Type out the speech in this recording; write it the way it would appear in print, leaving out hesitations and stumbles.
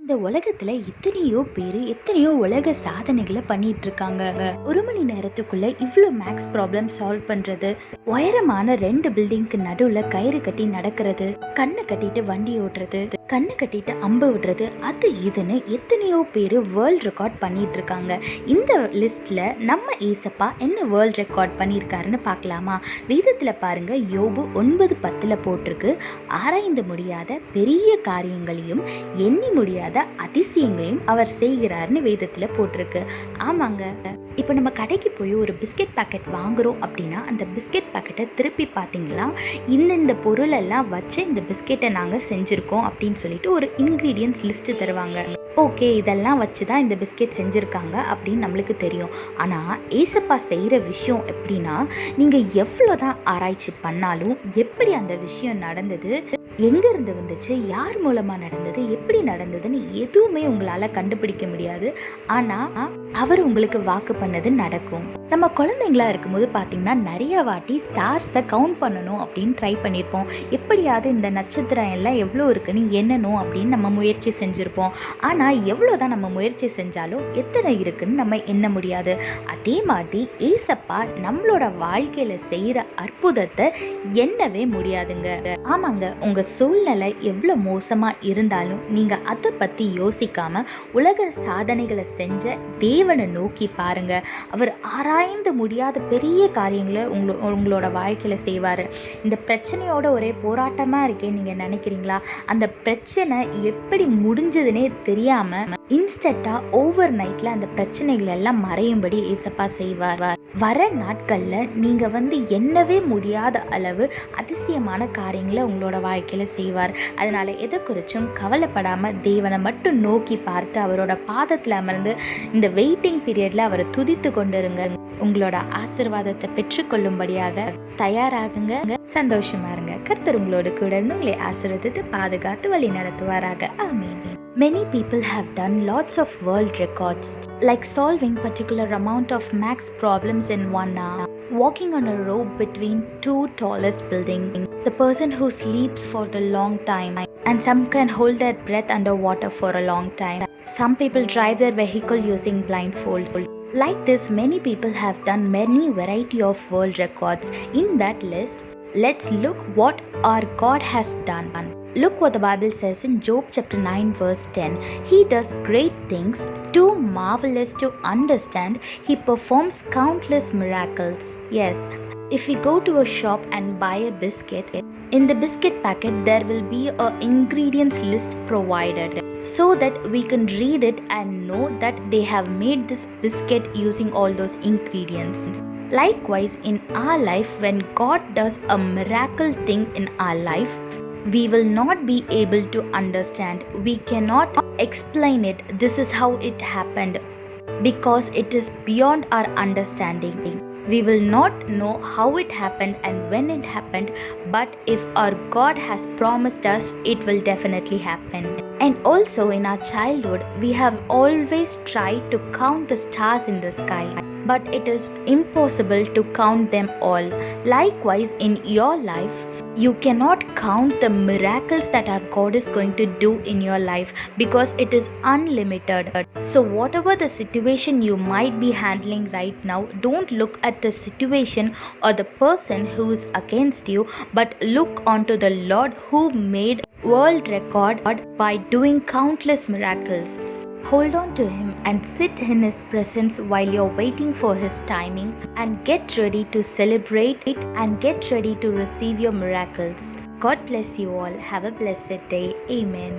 இந்த உலகத்துல எத்தனையோ பேரு எத்தனையோ உலக சாதனைகளை பண்ணிட்டு இருக்காங்க. ஒரு மணி நேரத்துக்குள்ள இவ்வளோ மேக்ஸ் ப்ராப்ளம் சால்வ் பண்றது, உயரமான 2 பில்டிங்க்கு நடுவுல கயிறு கட்டி நடக்கிறது, கண்ணை கட்டிட்டு வண்டி ஓட்டுறது, கண்ணை கட்டிட்டு அம்பு விடுறது, அது இதுன்னு எத்தனையோ பேர் வேர்ல்ட் ரெக்கார்ட் பண்ணிட்டு இருக்காங்க. இந்த லிஸ்ட்ல நம்ம ஏசப்பா என்ன வேர்ல்ட் ரெக்கார்ட் பண்ணியிருக்காருன்னு பார்க்கலாமா? வேதத்துல பாருங்க, யோபு 9:10 போட்டிருக்கு, ஆராய்ந்து முடியாத பெரிய காரியங்களையும் எண்ணி முடியாத அதிசயங்களையும் அவர் செய்கிறார்னு வேதத்துல போட்டிருக்கு. ஆமாங்க, இப்போ நம்ம கடைக்கு போய் ஒரு பிஸ்கெட் பாக்கெட் வாங்குறோம் அப்படின்னா அந்த பிஸ்கெட் பாக்கெட்டை திருப்பி பார்த்தீங்களா, இந்த பொருளெல்லாம் வச்சு இந்த பிஸ்கெட்டை நாங்கள் செஞ்சுருக்கோம் அப்படின்னு சொல்லிட்டு ஒரு இன்க்ரீடியன்ஸ் லிஸ்ட்டு தருவாங்க. ஓகே, இதெல்லாம் வச்சு தான் இந்த பிஸ்கெட் செஞ்சுருக்காங்க அப்படின்னு நம்மளுக்கு தெரியும். ஆனால் ஏசப்பா செய்கிற விஷயம் எப்படின்னா, நீங்கள் எவ்வளோ தான் ஆராய்ச்சி பண்ணாலும் எப்படி அந்த விஷயம் நடந்தது, எங்கேருந்து வந்துச்சு, யார் மூலமாக நடந்தது, எப்படி நடந்ததுன்னு எதுவுமே உங்களால் கண்டுபிடிக்க முடியாது. ஆனால் அவர் உங்களுக்கு வாக்கு பண்ணது நடக்கும். நம்ம குழந்தைங்களா இருக்கும்போது பார்த்தீங்கன்னா நிறைய வாட்டி ஸ்டார்ஸை கவுண்ட் பண்ணணும் அப்படின்னு ட்ரை பண்ணியிருப்போம். எப்படியாவது இந்த நட்சத்திரம் எல்லாம் எவ்வளோ இருக்குன்னு எண்ணணும் அப்படின்னு நம்ம முயற்சி செஞ்சுருப்போம். ஆனால் எவ்வளோ தான் நம்ம முயற்சி செஞ்சாலும் எத்தனை இருக்குன்னு நம்ம எண்ண முடியாது. அதே மாதிரி ஏசப்பா நம்மளோட வாழ்க்கையில் செய்கிற அற்புதத்தை எண்ணவே முடியாதுங்க. ஆமாங்க, உங்கள் சூழ்நிலை எவ்வளோ மோசமாக இருந்தாலும் நீங்கள் அதை பற்றி யோசிக்காமல் உலக சாதனைகளை செஞ்ச தேவனை நோக்கி பாருங்க. அவர் ஆராய்ந்து முடியாத பெரிய காரியங்களை உங்களோட வாழ்க்கையில் செய்வார். இந்த பிரச்சனையோட ஒரே போராட்டமாக இருக்கேன்னு நீங்கள் நினைக்கிறீங்களா? அந்த பிரச்சனை எப்படி முடிஞ்சதுன்னே தெரியாமல் இன்ஸ்டண்ட்டாக ஓவர் நைட்டில் அந்த பிரச்சனைகள் எல்லாம் மறையும்படி ஏசப்பா செய்வார். வர நாட்களில் நீங்கள் எண்ணவே முடியாத அளவு அதிசயமான காரியங்களை உங்களோட வாழ்க்கையில் செய்வார். அதனால் எதை குறிச்சும் கவலைப்படாமல் தேவனை மட்டும் நோக்கி பார்த்து அவரோட பாதத்தில் அமர்ந்து இந்த வெயிட்டிங் பீரியடில் அவரை துதித்து கொண்டிருங்க. உங்களோட ஆசீர்வாதத்தை பெற்றுக்கொள்ளும்படியாக தயாராகுங்க. சந்தோஷமா இருங்க. கர்த்தர் உங்களோட கூட இருந்து உங்களை ஆசீர்வதித்து பாதுகாத்து வழி நடத்துவாராக. ஆமென். Many people have done lots of world records, like solving particular amount of max problems in 1 hour, walking on a rope between 2 tallest buildings, the person who sleeps for the long time, and some can hold their breath underwater for a long time. Some people drive their vehicle using blindfold. Like this, many people have done many variety of world records. In that list, let's look what our God has done. Look what the Bible says in Job chapter 9 verse 10. He does great things, too marvelous to understand. He performs countless miracles. Yes, if we go to a shop and buy a biscuit, in the biscuit packet there will be a ingredients list provided, so that we can read it and know that they have made this biscuit using all those ingredients. Likewise, in our life, when God does a miracle thing in our life, we will not be able to understand. We cannot explain it. This is how it happened, because it is beyond our understanding. We will not know how it happened and when it happened, but if our God has promised us, it will definitely happen. And also in our childhood, we have always tried to count the stars in the sky, but it is impossible to count them all. Likewise, in your life, you cannot count the miracles that our God is going to do in your life, because it is unlimited. So whatever the situation you might be handling right now, don't look at the situation or the person who is against you, but look onto the Lord who made world record by doing countless miracles. Hold on to him and sit in his presence while you're waiting for his timing, and get ready to celebrate it and get ready to receive your miracles. God bless you all. Have a blessed day. Amen.